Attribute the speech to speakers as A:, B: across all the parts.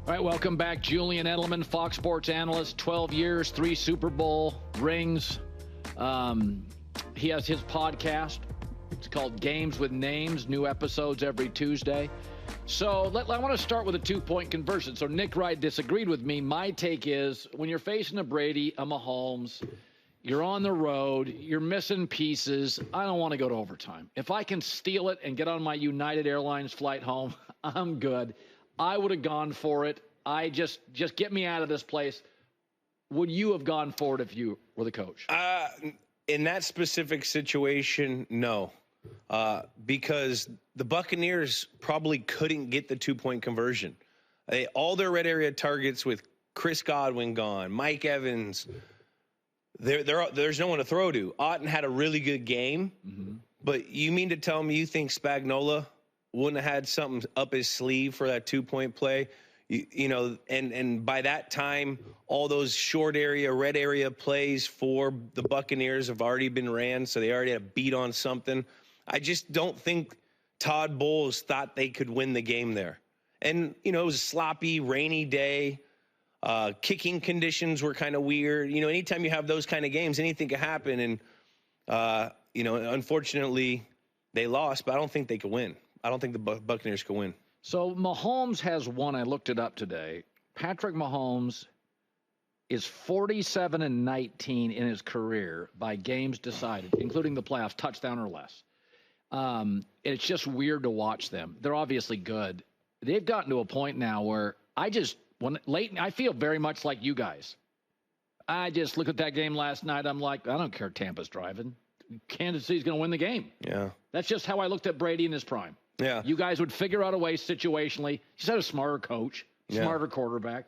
A: All right, welcome back. Julian Edelman, Fox Sports analyst, 12 years, 3 Super Bowl rings. He has his podcast. It's called Games with Names, new episodes every Tuesday. So I want to start with a 2-point conversion. So Nick Wright disagreed with me. My take is when you're facing a Brady, a Mahomes, you're on the road, you're missing pieces, I don't want to go to overtime. If I can steal it and get on my United Airlines flight home, I'm good. I would have gone for it. I just get me out of this place. Would you have gone for it if you were the coach?
B: In that specific situation, no. Because the Buccaneers probably couldn't get the 2-point conversion. All their red area targets with Chris Godwin gone, Mike Evans, there's no one to throw to. Otten had a really good game, but you mean to tell me you think Spagnuolo wouldn't have had something up his sleeve for that 2-point play? You know, and by that time, all those short area, red area plays for the Buccaneers have already been ran, so they already had a beat on something. I just don't think Todd Bowles thought they could win the game there. And, you know, it was a sloppy, rainy day. Kicking conditions were kind of weird. You know, anytime you have those kind of games, anything can happen. And, you know, unfortunately, they lost, but I don't think they could win. I don't think the Buccaneers could win.
A: So Mahomes has won. I looked it up today. Patrick Mahomes is 47-19 in his career by games decided, including the playoffs, touchdown or less. It's just weird to watch them. They're obviously good. They've gotten to a point now where I feel very much like you guys. I just look at that game last night. I'm like, I don't care. Tampa's driving. Kansas City's going to win the game.
B: Yeah. That's
A: just how I looked at Brady in his prime.
B: Yeah.
A: You guys would figure out a way situationally. He's had a smarter coach, smarter quarterback.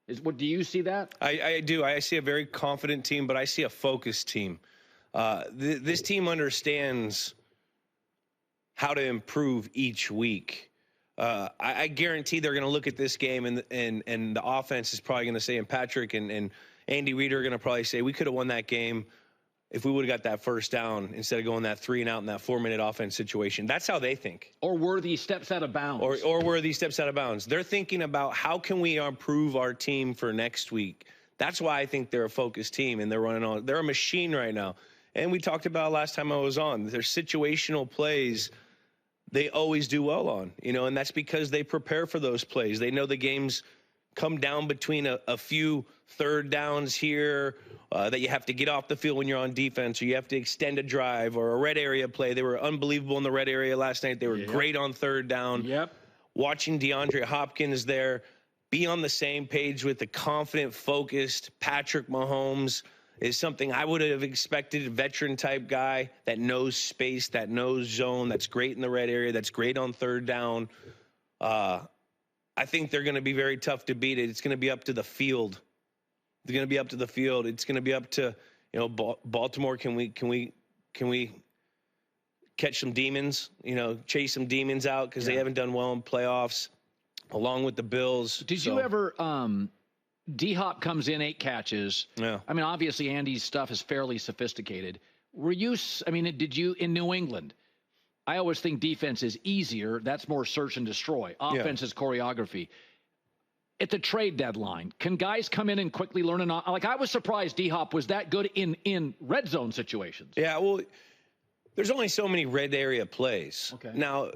A: Do you see that?
B: I do. I see a very confident team, but I see a focused team. This team understands how to improve each week. I guarantee they're going to look at this game and the offense is probably going to say, and Patrick and Andy Reid are going to probably say, we could have won that game if we would have got that first down instead of going that 3 and out in that 4-minute offense situation. That's how they think.
A: Or were these steps out of bounds?
B: Or were these steps out of bounds? They're thinking about how can we improve our team for next week. That's why I think they're a focused team and they're running on. They're a machine right now. And we talked about last time I was on. Their situational plays they always do well on, you know, and that's because they prepare for those plays. They know the games come down between a few third downs here that you have to get off the field when you're on defense, or you have to extend a drive or a red area play. They were unbelievable in the red area last night. They were great on third down. Watching DeAndre Hopkins there be on the same page with the confident, focused Patrick Mahomes is something I would have expected. A veteran-type guy that knows space, that knows zone, that's great in the red area, that's great on third down. I think they're going to be very tough to beat. It's going to be up to the field. It's going to be up to the field. It's going to be up to, you know, Baltimore. Can we catch some demons? You know, chase some demons out because they haven't done well in playoffs, along with the Bills.
A: Did you ever? D-Hop comes in 8 catches.
B: Yeah.
A: I mean, obviously Andy's stuff is fairly sophisticated. Did you in New England? I always think defense is easier. That's more search and destroy. Offense is choreography. At the trade deadline, can guys come in and quickly learn? Like, I was surprised D-Hop was that good in red zone situations.
B: Yeah, well, there's only so many red area plays.
A: Okay.
B: Now,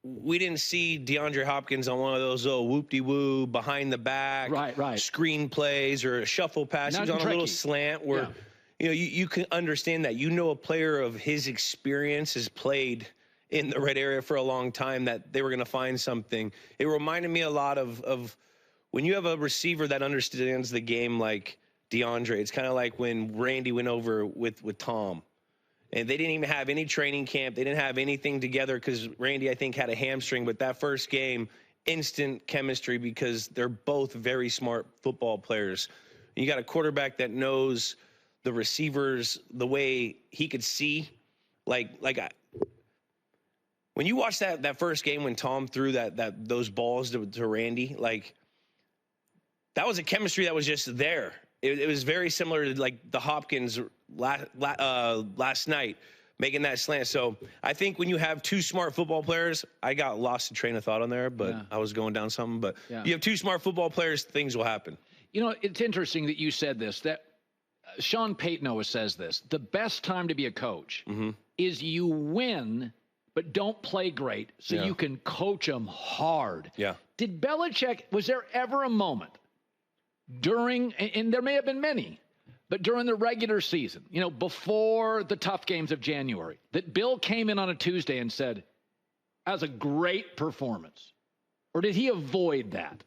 B: we didn't see DeAndre Hopkins on one of those little whoop-de-woo behind the back screen plays or a shuffle pass. He was on a little slant where – you know, you can understand that. You know, a player of his experience has played in the red area for a long time, that they were going to find something. It reminded me a lot of when you have a receiver that understands the game like DeAndre. It's kind of like when Randy went over with Tom. And they didn't even have any training camp. They didn't have anything together because Randy, I think, had a hamstring. But that first game, instant chemistry because they're both very smart football players. And you got a quarterback that knows – the receivers, the way he could see, when you watch that first game when Tom threw those balls to Randy, like that was a chemistry that was just there. It was very similar to like the Hopkins last night. making that slant. So I think when you have two smart football players, I got lost in train of thought on there, but I was going down something. But you have two smart football players, things will happen. You know,
A: it's interesting that you said this, that Sean Payton always says this. The best time to be a coach is you win, but don't play great, so you can coach them hard. Did Belichick, was there ever a moment during, and there may have been many, but during the regular season, you know, before the tough games of January, that Bill came in on a Tuesday and said, that was a great performance? Or did he avoid that?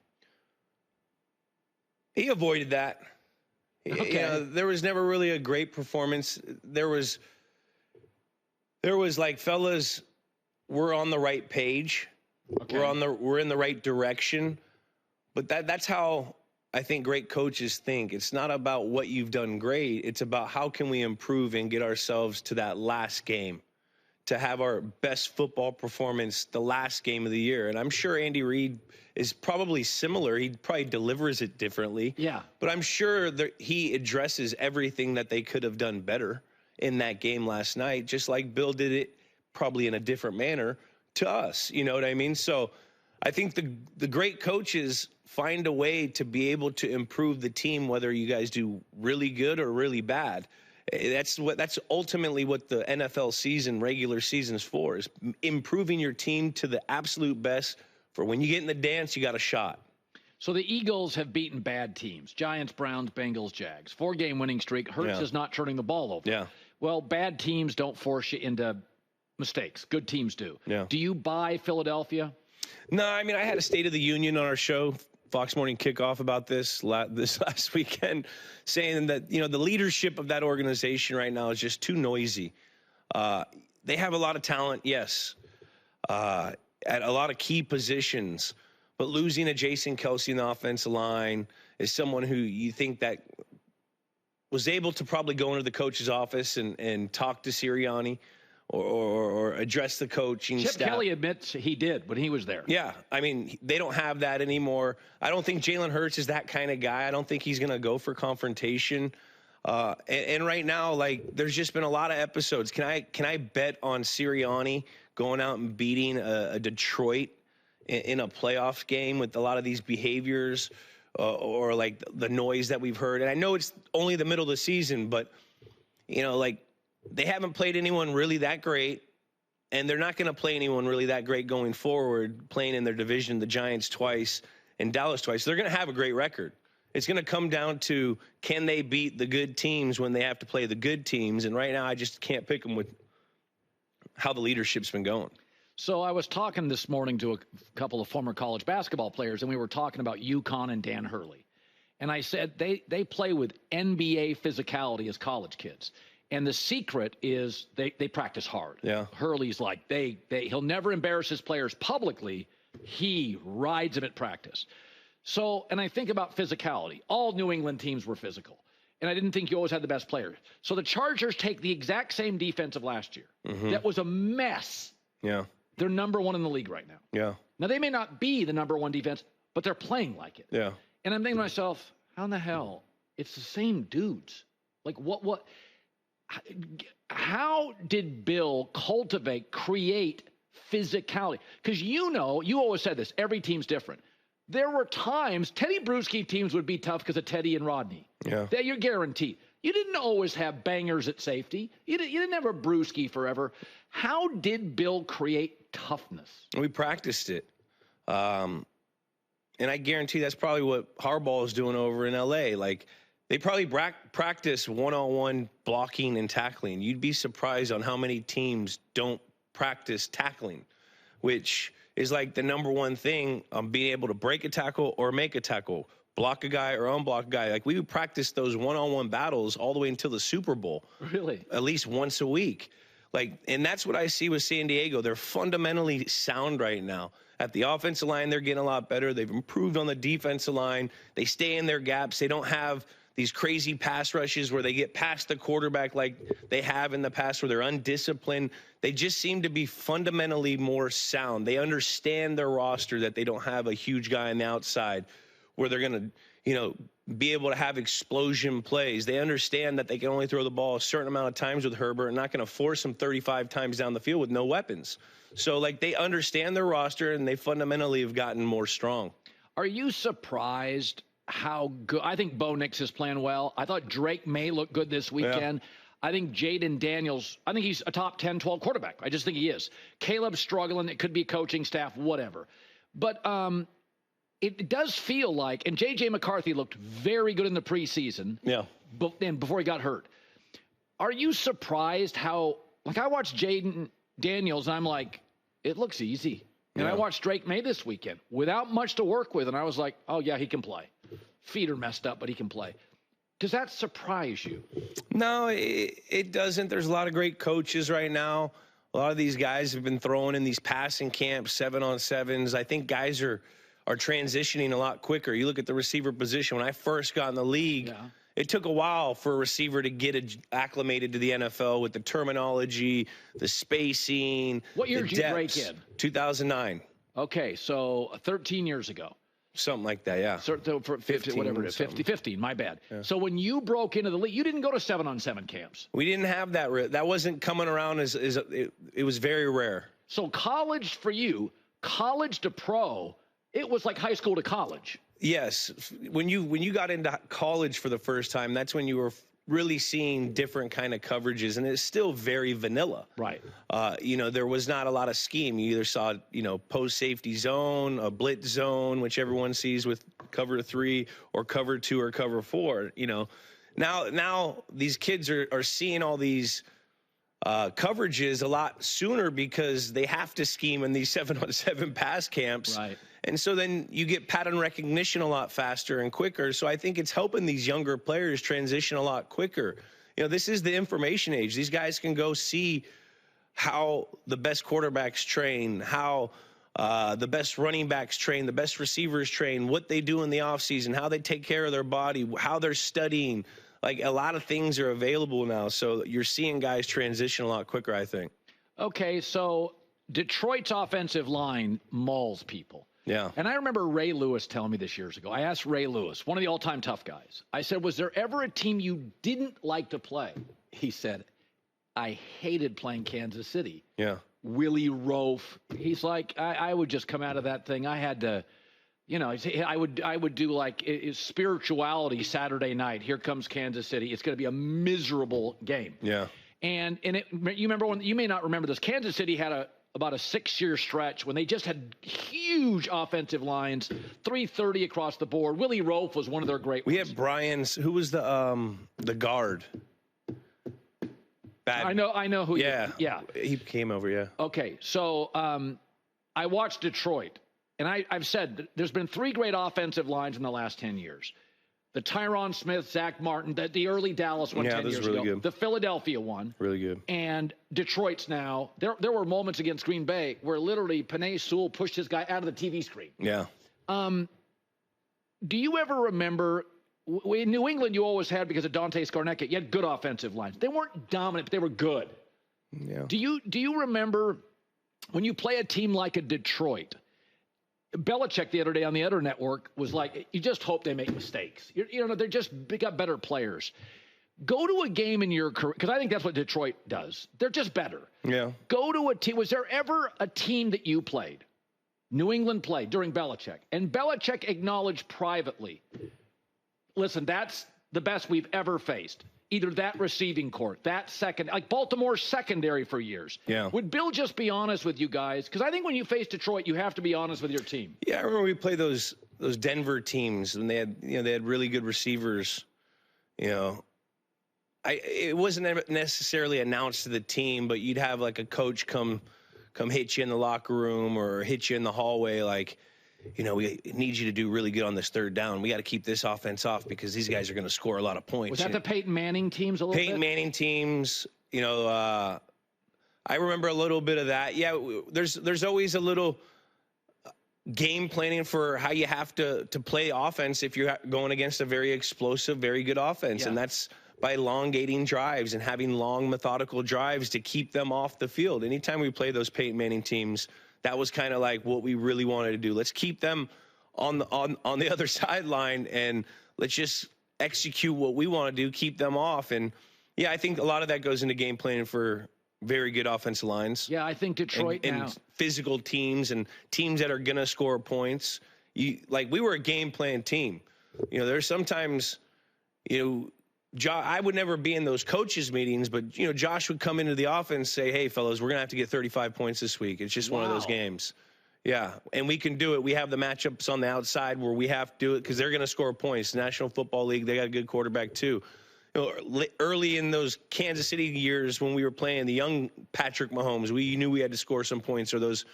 B: He avoided that.
A: Okay.
B: You know, there was never really a great performance. There was like, fellas, we're on the right page. We're in the right direction. But that's how I think great coaches think. It's not about what you've done great. It's about how can we improve and get ourselves to that last game, to have our best football performance the last game of the year. And I'm sure Andy Reid is probably similar. He probably delivers it differently. But I'm sure that he addresses everything that they could have done better in that game last night, just like Bill did it probably in a different manner to us. You know what I mean? So I think the great coaches find a way to be able to improve the team, whether you guys do really good or really bad. That's ultimately what the NFL season, regular season, is for, is improving your team to the absolute best. For when you get in the dance, you got a shot.
A: So the Eagles have beaten bad teams: Giants, Browns, Bengals, Jags. 4-game winning streak. Hurts is not turning the ball over. Well, bad teams don't force you into mistakes. Good teams do. Do you buy Philadelphia?
B: No, I mean, I had a State of the Union on our show, Fox Morning Kickoff, about this last weekend, saying that, you know, the leadership of that organization right now is just too noisy. They have a lot of talent, yes, at a lot of key positions, but losing a Jason Kelce in the offensive line is someone who you think that was able to probably go into the coach's office and talk to Sirianni or address the coaching staff.
A: Chip Kelly admits he did when he was there.
B: Yeah, I mean, they don't have that anymore. I don't think Jalen Hurts is that kind of guy. I don't think he's going to go for confrontation. And right now, like, there's just been a lot of episodes. Can I bet on Sirianni going out and beating a Detroit in a playoff game with a lot of these behaviors or like the noise that we've heard? And I know it's only the middle of the season, but, you know, like, they haven't played anyone really that great, and they're not going to play anyone really that great going forward, playing in their division, the Giants twice and Dallas twice. They're going to have a great record. It's going to come down to, can they beat the good teams when they have to play the good teams? And right now, I just can't pick them with how the leadership's been going.
A: So I was talking this morning to a couple of former college basketball players, and we were talking about UConn and Dan Hurley. And I said they play with NBA physicality as college kids. And the secret is they practice hard. Hurley's like, he'll never embarrass his players publicly. He rides them at practice. So, and I think about physicality. All New England teams were physical. And I didn't think you always had the best players. So the Chargers take the exact same defense of last year. That was a mess. They're number one in the league right now. Now, they may not be the number one defense, but they're playing like it. And I'm thinking to myself, how in the hell? It's the same dudes. Like, what? How did Bill create physicality? Because you always said this, every team's different. There were times Teddy Bruschi teams would be tough because of Teddy and Rodney. That you're guaranteed. You didn't always have bangers at safety. You didn't have a Bruschi forever. How did Bill create toughness?
B: We practiced it. And I guarantee that's probably what Harbaugh is doing over in L.A. Like, they probably practice one-on-one blocking and tackling. You'd be surprised on how many teams don't practice tackling, which is like the number one thing on being able to break a tackle or make a tackle, block a guy or unblock a guy. Like, we would practice those one-on-one battles all the way until the Super Bowl.
A: Really?
B: At least once a week. Like, and that's what I see with San Diego. They're fundamentally sound right now. At the offensive line, they're getting a lot better. They've improved on the defensive line. They stay in their gaps. They don't have these crazy pass rushes where they get past the quarterback like they have in the past, where they're undisciplined. They just seem to be fundamentally more sound. They understand their roster, that they don't have a huge guy on the outside. where they're going to, be able to have explosion plays. They understand that they can only throw the ball a certain amount of times with Herbert and not going to force him 35 times down the field with no weapons. So, they understand their roster, and they fundamentally have gotten more strong.
A: Are you surprised how good? I think Bo Nix is playing well. I thought Drake May looked good this weekend. Yeah. I think Jaden Daniels, I think he's a top 10, 12 quarterback. I just think he is. Caleb's struggling. It could be coaching staff, whatever. But it does feel like, and J.J. McCarthy looked very good in the preseason.
B: Yeah.
A: And before he got hurt. Are you surprised how, I watched Jaden Daniels, and I'm like, it looks easy. And I watched Drake May this weekend without much to work with, and I was like, oh, yeah, he can play. Feet are messed up, but he can play. Does that surprise you? No,
B: it doesn't. There's a lot of great coaches right now. A lot of these guys have been throwing in these passing camps, 7-on-7s. I think guys are transitioning a lot quicker. You look at the receiver position. When I first got in the league, it took a while for a receiver to get acclimated to the NFL with the terminology, the spacing.
A: What year did you break in?
B: 2009.
A: Okay, so 13 years ago.
B: Something like that, yeah.
A: So for 50, whatever it is, 15, my bad. Yeah. So when you broke into the league, you didn't go to 7-on-7 camps.
B: We didn't have that. That wasn't coming around it was very rare.
A: So college for you, college to pro, it was like high school to college.
B: Yes. When you got into college for the first time, that's when you were really seeing different kind of coverages, and it's still very vanilla.
A: Right.
B: There was not a lot of scheme. You either saw, post safety zone, a blitz zone, which everyone sees with cover 3 or cover 2 or cover 4. Now these kids are seeing all these coverages a lot sooner because they have to scheme in these 7-on-7 pass camps.
A: Right.
B: And so then you get pattern recognition a lot faster and quicker. So I think it's helping these younger players transition a lot quicker. This is the information age. These guys can go see how the best quarterbacks train, how the best running backs train, the best receivers train, what they do in the offseason, how they take care of their body, how they're studying. A lot of things are available now. So you're seeing guys transition a lot quicker, I think.
A: Okay, so Detroit's offensive line mauls people.
B: Yeah.
A: And I remember Ray Lewis telling me this years ago. I asked Ray Lewis, one of the all-time tough guys. I said, was there ever a team you didn't like to play? He said, I hated playing Kansas City.
B: Yeah.
A: Willie Rofe. He's like, I would just come out of that thing. I had to, I would do spirituality Saturday night. Here comes Kansas City. It's going to be a miserable game.
B: Yeah.
A: And you remember you may not remember this. Kansas City had about a 6-year stretch when they just had huge offensive lines, 330 across the board. Willie Rofe was one of their great ones.
B: We had Brian's, who was the guard?
A: I know who.
B: Yeah. He came over, yeah.
A: Okay, so I watched Detroit, and I've said there's been 3 great offensive lines in the last 10 years. The Tyron Smith, Zach Martin, the early Dallas one 10 years
B: really
A: ago.
B: Good.
A: The Philadelphia one.
B: Really good.
A: And Detroit's now. There were moments against Green Bay where literally Penei Sewell pushed his guy out of the TV screen.
B: Yeah.
A: Do you ever remember, in New England you always had, because of Dante Scarnecchia, you had good offensive lines. They weren't dominant, but they were good.
B: Yeah.
A: Do you remember when you play a team like a Detroit? Belichick the other day on the other network was like, you just hope they make mistakes. They got better players. Go to a game in your career, because I think that's what Detroit does. They're just better.
B: Yeah.
A: Go to a team. Was there ever a team that you played, New England played during Belichick, and Belichick acknowledged privately, listen, that's the best we've ever faced. Either that receiving court, that second, like Baltimore's secondary for years.
B: Yeah.
A: Would Bill just be honest with you guys? Because I think when you face Detroit, you have to be honest with your team.
B: Yeah, I remember we played those Denver teams, and they had really good receivers. It wasn't necessarily announced to the team, but you'd have like a coach come hit you in the locker room or hit you in the hallway, like, we need you to do really good on this 3rd down. We got to keep this offense off because these guys are going to score a lot of points.
A: Was that the Peyton Manning teams a little bit?
B: Peyton Manning teams, I remember a little bit of that. Yeah, there's always a little game planning for how you have to play offense if you're going against a very explosive, very good offense. Yeah. And that's by elongating drives and having long, methodical drives to keep them off the field. Anytime we play those Peyton Manning teams, that was kind of like what we really wanted to do. Let's keep them on the other sideline, and let's just execute what we want to do, keep them off. And yeah, I think a lot of that goes into game planning for very good offensive lines.
A: Yeah, I think Detroit
B: and physical teams and teams that are going to score points. We were a game plan team. There's sometimes, I would never be in those coaches meetings, but Josh would come into the offense and say, "Hey, fellas, we're going to have to get 35 points this week. It's just one of those games." Yeah, and we can do it. We have the matchups on the outside where we have to do it because they're going to score points. National Football League, they got a good quarterback too. Early in those Kansas City years when we were playing the young Patrick Mahomes, we knew we had to score some points. Or those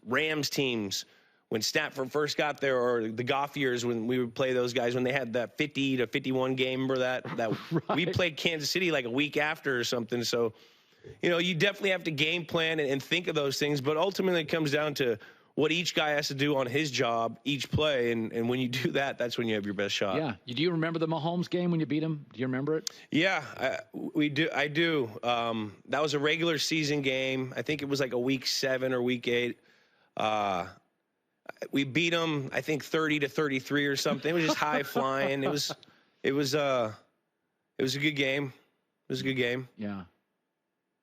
B: Rams teams when Stafford first got there, or the Goff years when we would play those guys when they had that 50 to 51 game. Remember that
A: right.
B: We played Kansas City like a week after or something. So, you definitely have to game plan and think of those things. But ultimately, it comes down to what each guy has to do on his job, each play. And when you do that, that's when you have your best shot.
A: Yeah. Do you remember the Mahomes game when you beat him? Do you remember it?
B: Yeah, we do. I do. That was a regular season game. I think it was like a week 7 or week 8. We beat them, I think 30-33 or something. It was just high flying. It was a good game. It was a good game.
A: Yeah.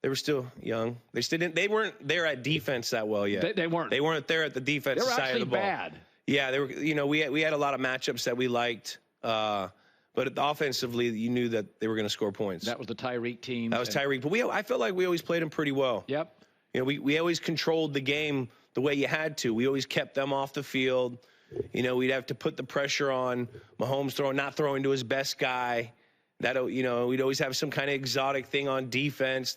B: They were still young. They weren't there at defense that well yet.
A: They weren't.
B: They weren't there at the defensive side of the ball.
A: They were actually bad.
B: Yeah, they were. We had a lot of matchups that we liked, but offensively, you knew that they were going to score points.
A: That was the Tyreek team.
B: That was Tyreek. But I felt like we always played them pretty well.
A: Yep.
B: We always controlled the game the way you had to. We always kept them off the field. We'd have to put the pressure on Mahomes not throwing to his best guy. We'd always have some kind of exotic thing on defense,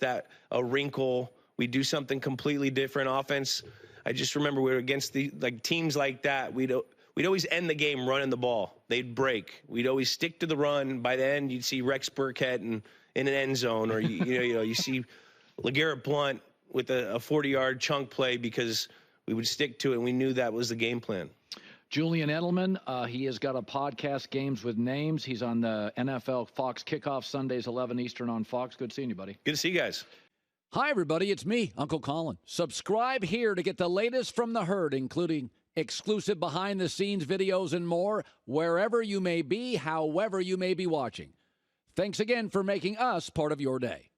B: a wrinkle. We'd do something completely different. Offense, I just remember we were against teams like that. We'd always end the game running the ball. They'd break. We'd always stick to the run. By the end, you'd see Rex Burkhead in an end zone, or you see LeGarrette Blount with a 40-yard chunk play because we would stick to it, and we knew that was the game plan.
A: Julian Edelman, he has got a podcast, Games with Names. He's on the NFL Fox Kickoff Sundays, 11 Eastern on Fox. Good seeing you, buddy.
B: Good to see you guys.
C: Hi, everybody. It's me, Uncle Colin. Subscribe here to get the latest from the herd, including exclusive behind-the-scenes videos and more, wherever you may be, however you may be watching. Thanks again for making us part of your day.